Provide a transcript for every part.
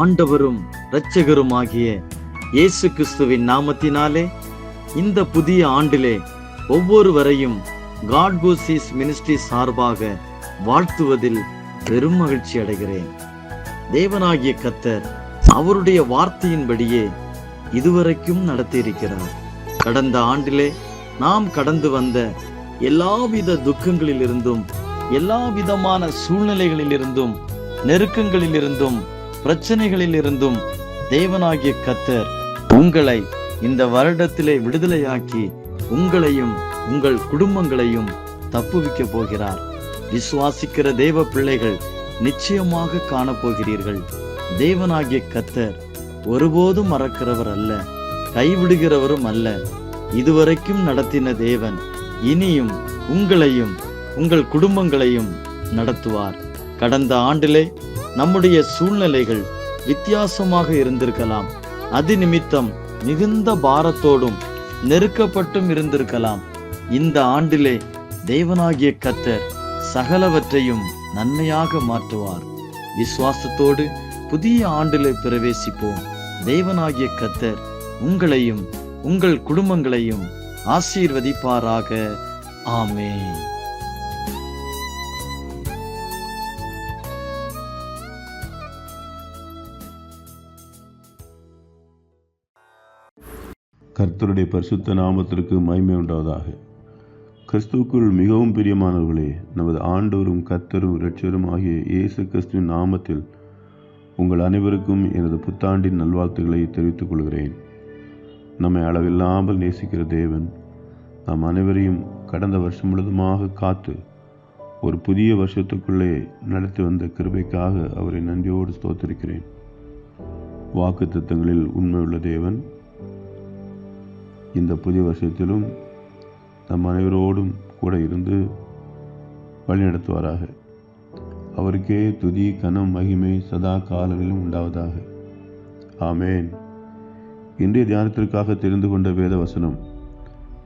ஆண்டவரும் இரட்சகருமாகிய இயேசு கிறிஸ்துவின் நாமத்தினாலே இந்த புதிய ஆண்டிலே ஒவ்வொருவரையும் காட் கூசிஸ் மினிஸ்ட்ரி சார்பாக வாழ்த்துவதில் பெரும் மகிழ்ச்சி அடைகிறேன். தேவனாகிய கர்த்தர் அவருடைய வார்த்தையின்படியே இதுவரைக்கும் நடத்தியிருக்கிறார். கடந்த ஆண்டிலே நாம் கடந்து வந்த எல்லாவித துக்கங்களிலிருந்தும், எல்லா விதமான சூழ்நிலைகளிலிருந்தும், நெருக்கங்களிலிருந்தும், பிரச்சனைகளிலிருந்தும் தேவனாகிய கர்த்தர் உங்களை இந்த வருடத்திலே விடுதலையாக்கி உங்களையும் உங்கள் குடும்பங்களையும் தப்புவிக்க போகிறார். விசுவாசிக்கிற தேவ பிள்ளைகள் நிச்சயமாக காணப்போகிறீர்கள். தேவனாகிய கர்த்தர் ஒருபோதும் மறக்கிறவர் அல்ல, கைவிடுகிறவரும் அல்ல. இதுவரைக்கும் நடத்தின தேவன் இனியும் உங்களையும் உங்கள் குடும்பங்களையும் நடத்துவார். கடந்த ஆண்டிலே நம்முடைய சூழ்நிலைகள் வித்தியாசமாக இருந்திருக்கலாம். அது நிமித்தம் மிகுந்த பாரத்தோடும் நெருக்கப்பட்டும் இருந்திருக்கலாம். இந்த ஆண்டிலே தேவனாகிய கர்த்தர் சகலவற்றையும் நன்மையாக மாற்றுவார். விசுவாசத்தோடு புதிய ஆண்டிலே பிரவேசிப்போம். தேவனாகிய கர்த்தர் உங்களையும் உங்கள் குடும்பங்களையும் ஆசீர்வதிப்பாராக. ஆமென். கர்த்தருடைய பரிசுத்த நாமத்திற்கு மகிமை உண்டாவதாக. கிறிஸ்துவுக்குள் மிகவும் பிரியமானவர்களே, நமது ஆண்டவரும் கர்த்தரும் இரட்சகரும் ஆகிய இயேசு கிறிஸ்துவின் நாமத்தில் உங்கள் அனைவருக்கும் எனது புத்தாண்டின் நல்வாழ்த்துக்களை தெரிவித்துக் கொள்கிறேன். நம்மை அளவில்லாமல் நேசிக்கிற தேவன் நாம் அனைவரையும் கடந்த வருஷம் முழுவதுமாக காத்து ஒரு புதிய வருஷத்துக்குள்ளே நடத்தி வந்த கிருபைக்காக அவரை நன்றியோடு ஸ்தோத்திரிக்கிறேன். வாக்கு தத்தங்களில் உண்மையுள்ள தேவன் இந்த புதிய வருஷத்திலும் நம் அனைவரோடும் கூட இருந்து வழிநடத்துவாராக. அவருக்கே துதி, கனம், மகிமை சதா காலங்களிலும் உண்டாவதாக. ஆமேன். இன்றைய தியானத்திற்காக தெரிந்து கொண்ட வேத வசனம்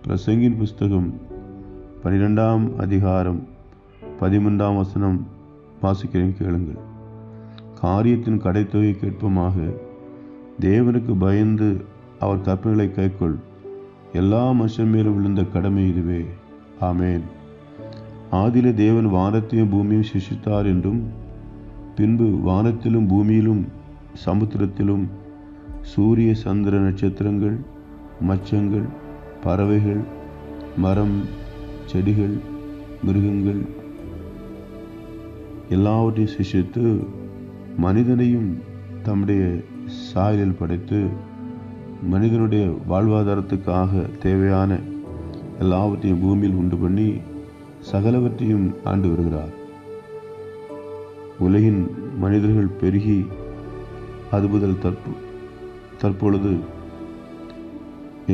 பிரசங்கின் புஸ்தகம் 12ஆம் அதிகாரம் 13ஆம் வசனம் வாசிக்கிறேன், கேளுங்கள். காரியத்தின் கடைத்தொகை கேட்பமாக தேவனுக்கு பயந்து அவர் கற்பனைகளை கைக்கொள். எல்லா மனுஷன் மேலும் விழுந்த கடமை இதுவே. ஆமேன். ஆதியிலே தேவன் வானத்தையும் பூமியும் சிருஷ்டித்தார் என்றும், பின்பு வானத்திலும் பூமியிலும் சமுத்திரத்திலும் சூரிய சந்திர நட்சத்திரங்கள், மச்சங்கள், பறவைகள், மரம், செடிகள், மிருகங்கள் எல்லாவற்றையும் சிருஷ்டித்து மனிதனையும் தம்முடைய சாயலில் படைத்து மனிதனுடைய வாழ்வாதாரத்துக்காக தேவையான எல்லாவற்றையும் பூமியில் உண்டு பண்ணி சகலவற்றையும் ஆண்டு வருகிறார். உலகின் மனிதர்கள் பெருகி அது முதல் தற்பொழுது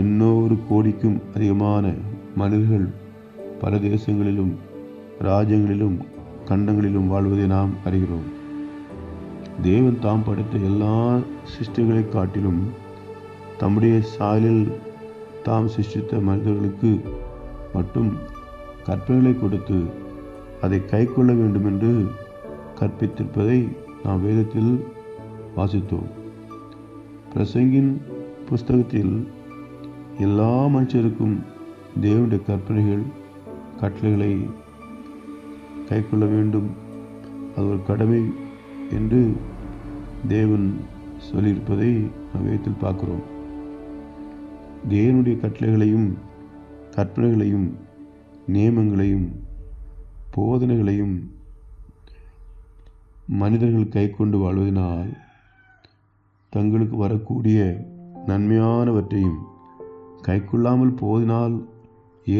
800 கோடிக்கும் அதிகமான மனிதர்கள் பல தேசங்களிலும் ராஜ்யங்களிலும் கண்டங்களிலும் வாழ்வதை நாம் அறிகிறோம். தேவன் தாம் படைத்த எல்லா சிருஷ்டிகளை காட்டிலும் தம்முடைய சாயலில் தாம் சிருஷ்டித்த மனிதர்களுக்கு மட்டும் கற்பனைகளை கொடுத்து அதை கைக்கொள்ள வேண்டும் என்று கற்பித்திருப்பதை நாம் வேதத்தில் வாசித்தோம். பிரசங்கின் புஸ்தகத்தில் எல்லா மனுஷருக்கும் தேவனுடைய கற்பனைகள், கட்டளைகளை கைக்கொள்ள வேண்டும், அது ஒரு கடமை என்று தேவன் சொல்லியிருப்பதை நாம் வேதத்தில் பார்க்கிறோம். தேவனுடைய கட்டளைகளையும் கற்பனைகளையும் நியமங்களையும் போதனைகளையும் மனிதர்கள் கைக்கொண்டு வாழ்வதனால் தங்களுக்கு வரக்கூடிய நன்மையானவற்றையும் கைக்கொள்ளாமல் போவதனால்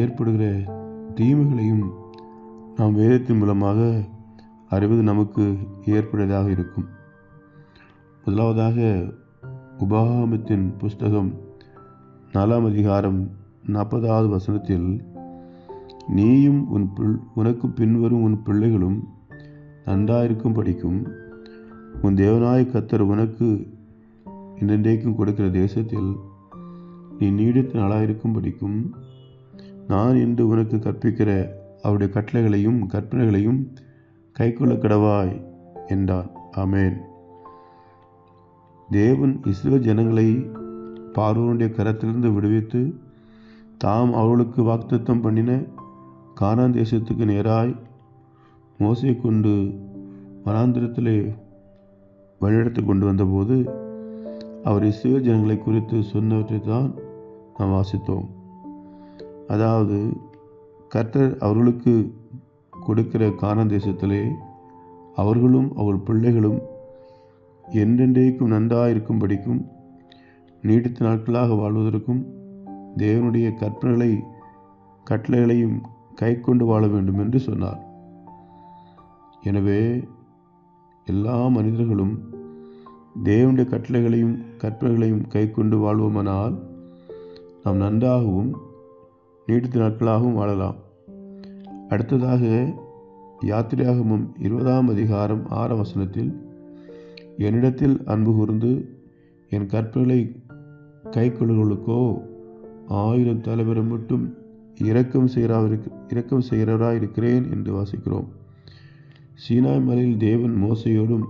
ஏற்படுகிற தீமைகளையும் நாம் வேதத்தின் மூலமாக அறிவது நமக்கு ஏற்புடையதாக இருக்கும். முதலாவதாக உபாகமத்தின் புஸ்தகம் 4ஆம் அதிகாரம் 40வது வசனத்தில், நீயும் உனக்கு பின்வரும் உன் பிள்ளைகளும் நன்றாயிருக்கும் படிக்கும் உன் தேவனாய கர்த்தர் உனக்கு இன்றைக்கும் கொடுக்கிற தேசத்தில் நீ நீடித்த நாளாயிருக்கும் படிக்கும் நான் இன்று உனக்கு கற்பிக்கிற அவருடைய கட்டளைகளையும் கற்பனைகளையும் கைக்கொள்ள கடவாய் என்றான். ஆமேன். தேவன் இஸ்ரவேல் ஜனங்களை பார்வோனுடைய கரத்திலிருந்து விடுவித்து தாம் அவர்களுக்கு வாக்குத்தத்தம் பண்ணின கானான் தேசத்துக்கு நேராய் மோசே கொண்டு வனாந்திரத்திலே வழிநடத்தி கொண்டு வந்தபோது அவர் இஸ்ரவேல் ஜனங்களை குறித்து சொன்னவற்றை தான் நாம் வாசித்தோம். அதாவது கர்த்தர் அவர்களுக்கு கொடுக்கிற கானான் தேசத்திலே அவர்களும் அவர்கள் பிள்ளைகளும் என்றென்றைக்கும் நன்றாக இருக்கும்படிக்கும் நீடித்த நாட்களாக வாழ்வதற்கும் தேவனுடைய கட்டளைகளையும் கை கொண்டு வாழ வேண்டும் என்று சொன்னார். எனவே எல்லா மனிதர்களும் தேவனுடைய கட்டளைகளையும் கை கொண்டு வாழ்வோமானால் நாம் நன்றாகவும் நீடித்த நாட்களாகவும் வாழலாம். அடுத்ததாக யாத்திராகமம் 20ஆம் அதிகாரம் 6ஆம் வசனத்தில், என்னிடத்தில் அன்பு கூர்ந்து என் கற்பனைகளை கைக்கொள்ளுகளுக்கோ 1000 தலைமுறை மட்டும் இரக்கம் செய்கிறவராய் இருக்கிறேன் என்று வாசிக்கிறோம். சீனாய் மலையில் தேவன் மோசையோடும்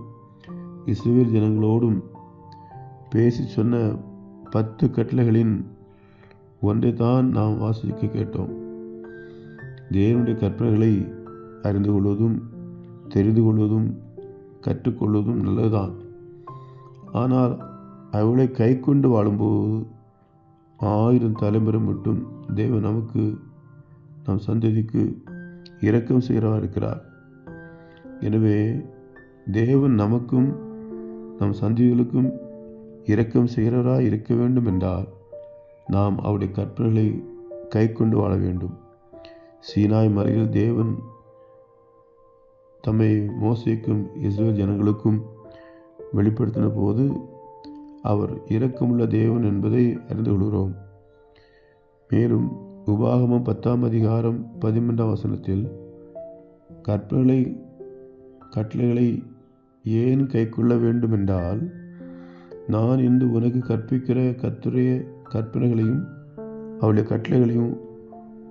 இஸ்ரவேல் ஜனங்களோடும் பேசி சொன்ன 10 கட்டளைகளின் ஒன்றை தான் நாம் வாசிக்க கேட்டோம். தேவனுடைய கற்பனைகளை அறிந்து கொள்வதும் தெரிந்து கொள்வதும் கற்றுக்கொள்வதும் நல்லதுதான். ஆனால் அவளை கை கொண்டு வாழும்போது 1000 தலைமுறை மட்டும் தேவன் நம் சந்ததிக்கு இரக்கம் செய்கிறவராக இருக்கிறார். எனவே தேவன் நமக்கும் நம் சந்ததிகளுக்கும் இரக்கம் செய்கிறவராக இருக்க வேண்டும் என்றால் நாம் அவருடைய கற்பனைகளை கை கொண்டு வாழ வேண்டும். சீனாய் மலையில் தேவன் தம்மை மோசேக்கும் இஸ்ரவேல் ஜனங்களுக்கும் வெளிப்படுத்தின போது அவர் இரக்கமுள்ள தேவன் என்பதை அறிந்து கொள்கிறோம். மேலும் உபாகமம் 10ஆம் அதிகாரம் 13ஆம் வசனத்தில் கட்டளைகளை ஏன் கை கொள்ள வேண்டும் என்றால், நான் இன்று உனக்கு கற்பிக்கிற கர்த்தருடைய கற்பனைகளையும் அவருடைய கட்டளைகளையும்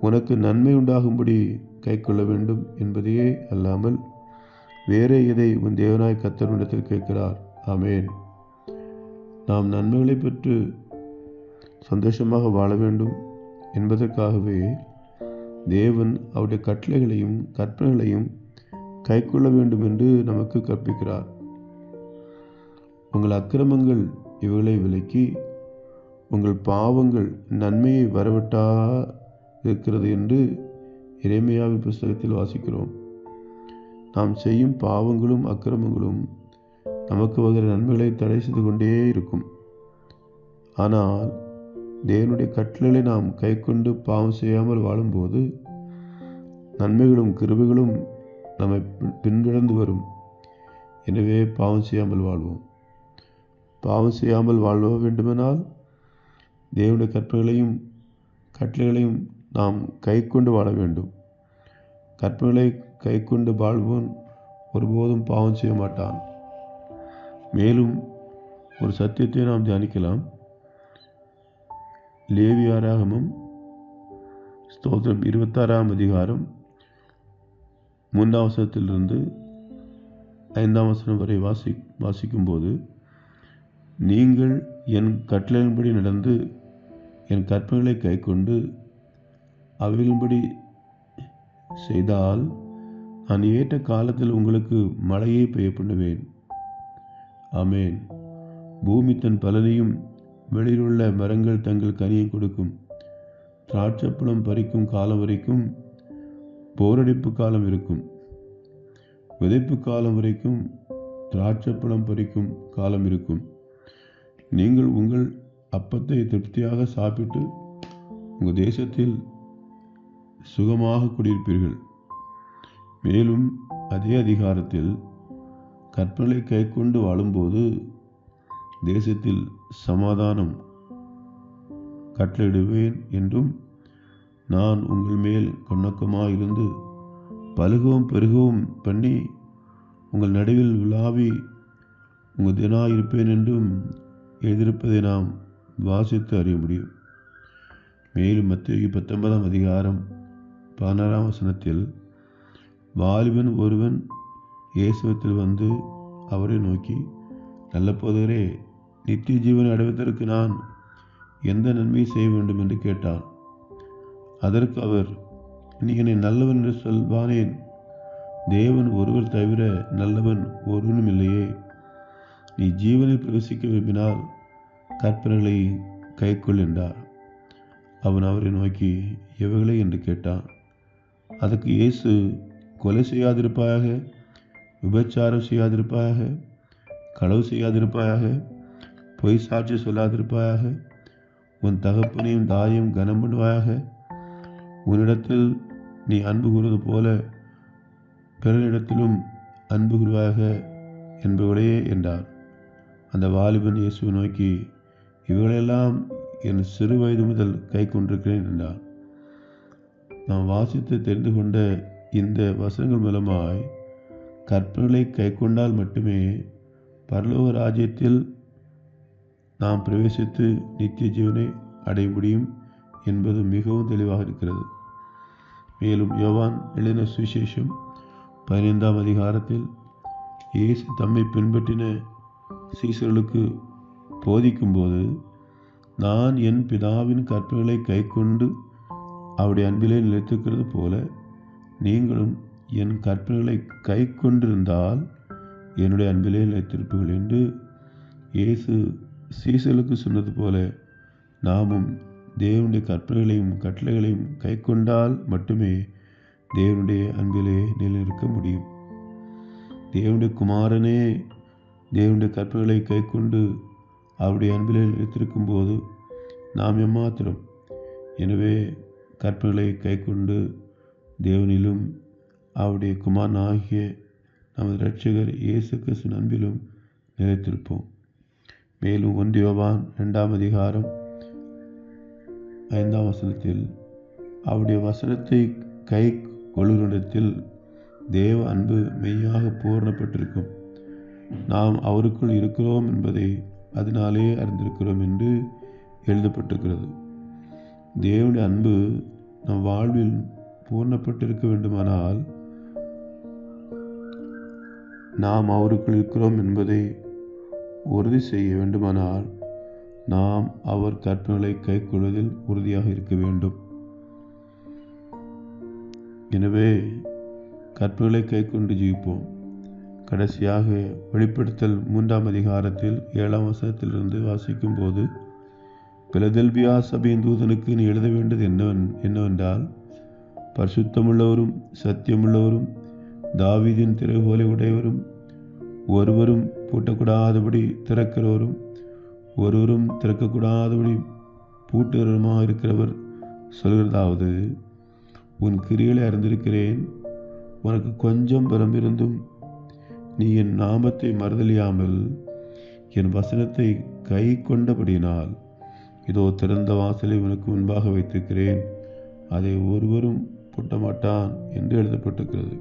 உனக்கு நன்மை உண்டாகும்படி கை கொள்ள வேண்டும் என்பதையே அல்லாமல் வேறே எதை உன் தேவனாய் கர்த்தரிடத்தில் கேட்கிறார். ஆமேன். நாம் நன்மைகளை பெற்று சந்தோஷமாக வாழ வேண்டும் என்பதற்காகவே தேவன் அவருடைய கற்பனைகளையும் கை கொள்ள வேண்டும் என்று நமக்கு கற்பிக்கிறார். உங்கள் அக்கிரமங்கள் இவைகளை விலக்கி உங்கள் பாவங்கள் நன்மையை வரவிட்டா இருக்கிறது என்று எரேமியாவின் புஸ்தகத்தில் வாசிக்கிறோம். நாம் செய்யும் பாவங்களும் அக்கிரமங்களும் நமக்கு வருகிற நன்மைகளை தடை செய்து கொண்டே இருக்கும். ஆனால் தேவனுடைய கட்டளைகளை நாம் கை கொண்டு பாவம் செய்யாமல் வாழும்போது நன்மைகளும் கிருபைகளும் நம்மை பின்தொடர்ந்து வரும். எனவே பாவம் செய்யாமல் வாழ்வோம். பாவம் செய்யாமல் வாழ வேண்டுமென்றால் தேவனுடைய கட்டளைகளையும் நாம் கை கொண்டு வாழ வேண்டும். கற்பனைகளை கை கொண்டு வாழ்வோன் ஒருபோதும் பாவம் செய்ய மாட்டான். மேலும் ஒரு சத்தியத்தை நாம் தியானிக்கலாம். லேவியராகமம் 26ஆம் அதிகாரம் 3ஆம் வசனத்திலிருந்து 5ஆம் வசனம் வரை வாசிக்கும்போது, நீங்கள் என் கட்டளையின்படி நடந்து என் கற்பனைகளை கை கொண்டு அவைகளின்படி செய்தால் நான் ஏற்ற காலத்தில் உங்களுக்கு மழையை பெய்ய பண்ணுவேன். ஆமேன். பூமி தன் பலனையும் வெளியிலுள்ள மரங்கள் தங்கள் கனியை கொடுக்கும். திராட்சைப்பழம் பறிக்கும் காலம் வரைக்கும் போரடிப்பு காலம் இருக்கும். விதைப்பு காலம் வரைக்கும் திராட்சைப்பழம் பறிக்கும் காலம் இருக்கும். நீங்கள் உங்கள் அப்பத்தை திருப்தியாக சாப்பிட்டு உங்கள் தேசத்தில் சுகமாக குடியிருப்பீர்கள். மேலும் அதே அதிகாரத்தில் கற்பனைகளை கை கொண்டு வாழும்போது தேசத்தில் சமாதானம் கட்டளையிடுவேன் என்றும், நான் உங்கள் மேல் கண்ணோக்கமாக இருந்து பலுகவும் பெருகவும் பண்ணி உங்கள் நடுவில் விழாவி உங்கள் தினாயிருப்பேன் என்றும் எழுதியிருப்பதை நாம் வாசித்து அறிய முடியும். மேலும் மத்தேயு 19ஆம் அதிகாரம் 16ஆம் வசனத்தில், வாலிபன் ஒருவன் இயேசுவிடத்தில் வந்து அவரை நோக்கி, நல்ல போதகரே, நித்திய ஜீவனை அடைவதற்கு நான் எந்த நன்மையை செய்ய வேண்டும் என்று கேட்டார். அதற்கு அவர், நீ என்னை நல்லவன் என்று சொல்வானேன்? தேவன் ஒருவர் தவிர நல்லவன் ஒருவனும் இல்லையே. நீ ஜீவனில் பிரவேசிக்க விரும்பினால் கற்பனைகளை கைக்கொள் என்றார். அவன் அவரை நோக்கி, எவைகளை என்று கேட்டான். அதற்கு இயேசு, கொலை செய்யாதிருப்பாயாக, விபச்சாரம் செய்யாதிருப்பாயாக, களவு செய்யாதிருப்பாயாக, பொய் சாட்சி சொல்லாதிருப்பாயாக, உன் தகப்பனையும் தாயையும் கனம் பண்ணுவாயாக, உன்னிடத்தில் நீ அன்பு கூறுவது போல பிறரிடத்திலும் அன்பு கூறுவாயாக என்பவளையே என்றார். அந்த வாலிபன் இயேசுவை நோக்கி, இவைகளெல்லாம் என் சிறு வயது முதல் கை கொண்டிருக்கிறேன் என்றார். நாம் வாசித்து தெரிந்து கொண்ட இந்த வசனங்கள் மூலமாய் கற்பனைகளை கை கொண்டால் மட்டுமே பரலோக ராஜ்யத்தில் நாம் பிரவேசித்து நித்திய ஜீவனை அடைய முடியும் என்பது மிகவும் தெளிவாக இருக்கிறது. மேலும் யோவான் எழுதின சுவிசேஷம் 15ஆம் அதிகாரத்தில் இயேசு தம்மை பின்பற்றின சீசர்களுக்கு போதிக்கும்போது, நான் என் பிதாவின் கற்பனைகளை கை கொண்டு அவருடைய அன்பிலே நிலைத்திருக்கிறது போல நீங்களும் என் கற்பனைகளை கை கொண்டிருந்தால் என்னுடைய அன்பிலே நிலைத்திருப்பீர்கள் என்று இயேசு சீசர்களுக்கு சொன்னது போல நாமும் தேவனுடைய கற்பனைகளையும் கட்டளைகளையும் கை கொண்டால் மட்டுமே தேவனுடைய அன்பிலே நிலைநிற்க முடியும். தேவனுடைய குமாரனே தேவனுடைய கற்பனைகளை கை கொண்டு அவருடைய அன்பிலே நிலைத்திருக்கும் போது நாம் எம்மாத்திரம்? எனவே கற்பனைகளை கை கொண்டு தேவனிலும் அவருடைய குமாரனாகிய நமது இரட்சகர் இயேசு கிறிஸ்துவின் அன்பிலும் நிலைத்திருப்போம். மேலும் 1 யோவான் 2ஆம் அதிகாரம் 5ஆம் வசனத்தில், அவருடைய வசனத்தை கை கொள்ளுகிடத்தில் தேவ அன்பு மெய்யாக பூரணப்பட்டிருக்கும், நாம் அவருக்குள் இருக்கிறோம் என்பதை அதனாலே அறிந்திருக்கிறோம் என்று எழுதப்பட்டிருக்கிறது. தேவனுடைய அன்பு நம் வாழ்வில் பூர்ணப்பட்டிருக்க வேண்டுமானால் நாம் அவருக்குள் இருக்கிறோம் என்பதை உறுதி செய்ய வேண்டுமானால் நாம் அவர் கற்பனைகளை கை கொள்வதில் உறுதியாக இருக்க வேண்டும். எனவே கற்பனைகளை கை கொண்டு ஜீவிப்போம். கடைசியாக வெளிப்படுத்தல் 3ஆம் அதிகாரத்தில் 7ஆம் வசனத்திலிருந்து வாசிக்கும் போது, பிலதெல்பியா சபையின் தூதனுக்கு நீ எழுத வேண்டியது என்னவென்றால், பரிசுத்தமுள்ளவரும் சத்தியமுள்ளவரும் தாவீதின் திறவுகோலை உடையவரும் ஒருவரும் பூட்டக்கூடாதபடி திறக்கிறவரும் ஒருவரும் திறக்கக்கூடாதபடி பூட்டுகிறவருமாக இருக்கிறவர் சொல்கிறதாவது, உன் கிரியைகளை அறிந்திருக்கிறேன். உனக்கு கொஞ்சம் பலமிருந்தும் நீ என் நாமத்தை மறுதலியாமல் என் வசனத்தை கை கொண்டபடியினால் இதோ திறந்த வாசலை உனக்கு முன்பாக வைத்திருக்கிறேன், அதை ஒருவரும் பூட்டமாட்டான் என்று எழுதப்பட்டிருக்கிறது.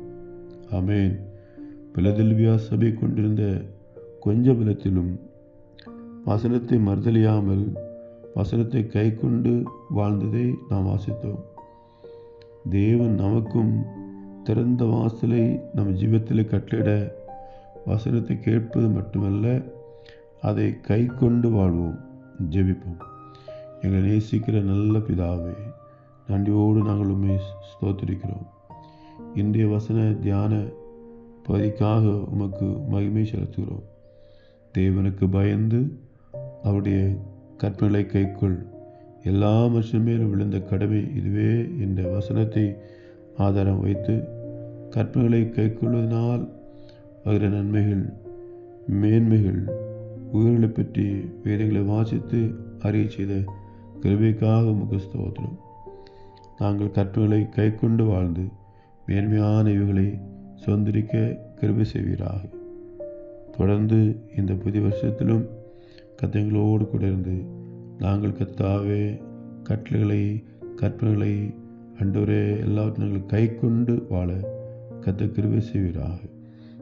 ஆமேன். பிலதெல்பியா சபை கொண்டிருந்த கொஞ்ச பலத்திலும் வசனத்தை மறுதலியாமல் வசனத்தை கை கொண்டு வாழ்ந்ததை நாம் வாசித்தோம். தேவன் நமக்கும் திறந்த வாசலை நம் ஜீவத்தில் கட்டளிட வசனத்தை கேட்பது மட்டுமல்ல, அதை கை கொண்டு வாழ்வோம். ஜெபிப்போம். எங்களை நேசிக்கிற நல்ல பிதாவே, நன்றியோடு நாங்கள் உம்மை ஸ்தோத்திரிக்கிறோம். இன்றைய வசன தியான பகுதிக்காக உமக்கு மகிமை செலுத்துகிறோம். தேவனுக்கு பயந்து அவருடைய கற்பனைகளை கைக்குள் எல்லா மனுஷன் மேலும் விழுந்த கடமை இதுவே என்ற வசனத்தை ஆதாரம் வைத்து கற்பனைகளை கைக்கொள்வதனால் வருகிற நன்மைகள், மேன்மைகள், உயிர்களை பற்றி வேதங்களை வாசித்து அறிய செய்த கிருபைக்காக உமக்கு ஸ்தோத்திரம். நாங்கள் கற்பனைகளை கை கொண்டு வாழ்ந்து மேன்மையான இவைகளை சொந்தரிக்க கிருபை செய்வீராக. தொடர்ந்து இந்த புதிய வருஷத்திலும் கத்தைகளோடு கூட இருந்து நாங்கள் கத்தாவே கட்டளைகளை கற்பனைகளை அண்டவரே எல்லாவற்றையும் நாங்கள் கை கொண்டு வாழ கத்த கிருபை செய்வீராக.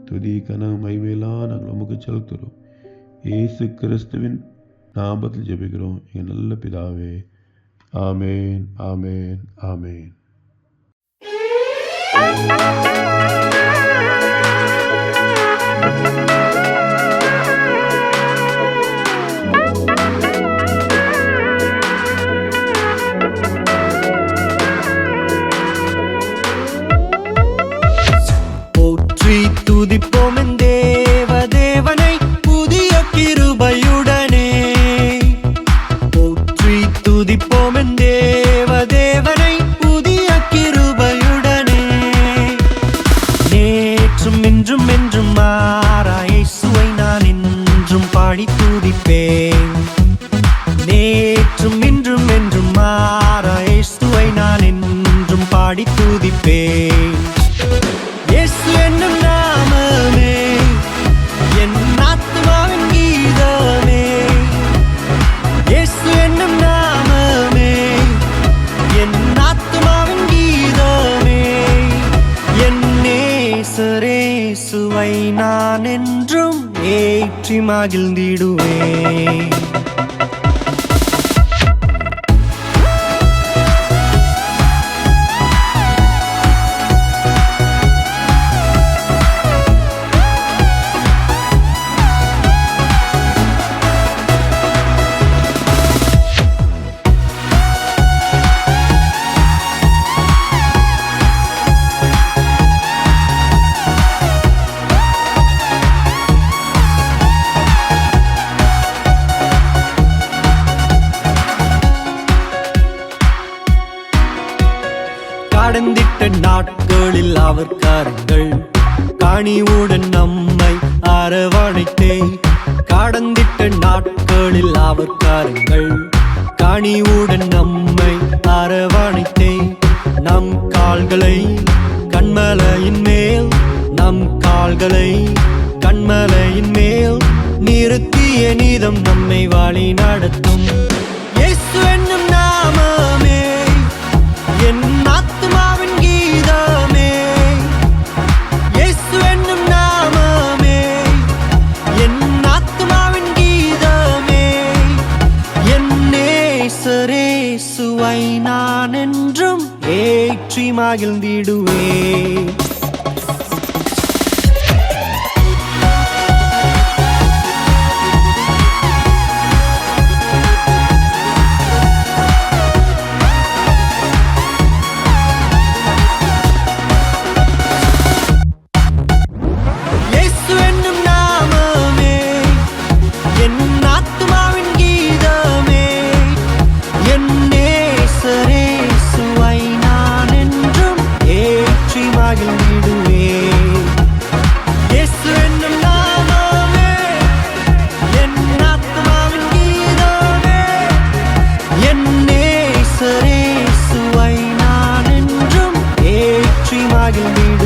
துதி கனவு மகிமையெல்லாம் நாங்கள் உமக்கு செலுத்துகிறோம். இயேசு கிறிஸ்துவின் நாமத்தில் ஜெபிக்கிறோம் எங்கள் நல்ல பிதாவே. ஆமேன், ஆமேன், ஆமேன். துதிப்பேன். இயேசு என்னும் நாமமே என் ஆத்துமாவின் கீதமே. இயேசு என்னும் நாமமே என் ஆத்துமாவின் கீதமே. என் நேசரேசுவை நான் என்றும் ஏற்றி மகிழ்ந்திடுவேன். கடந்திட்ட நாட்களில் அவர் கரங்கள் கனிவுடன் நம்மை அரவணைத்தே. கடந்திட்ட நாட்களில் அவர் கரங்கள் கனிவுடன் நம்மை அரவணைத்தே. நம் கால்களை கண்மலையின் மேல், நம் கால்களை கண்மலையின் மேல் நிறுத்திய நீதம் நம்மை வழி நடத்தும். இயேசு என்னும் நாமமே என் ஆத்துமாவின் கீதமே. இயேசு என்னும் நாமமே என் ஆத்துமாவின் கீதமே. என் நேசரேசுவை நான் என்றும் ஏற்றி மகிழ்ந்திடுவேன். மகிழ்ந்திடு.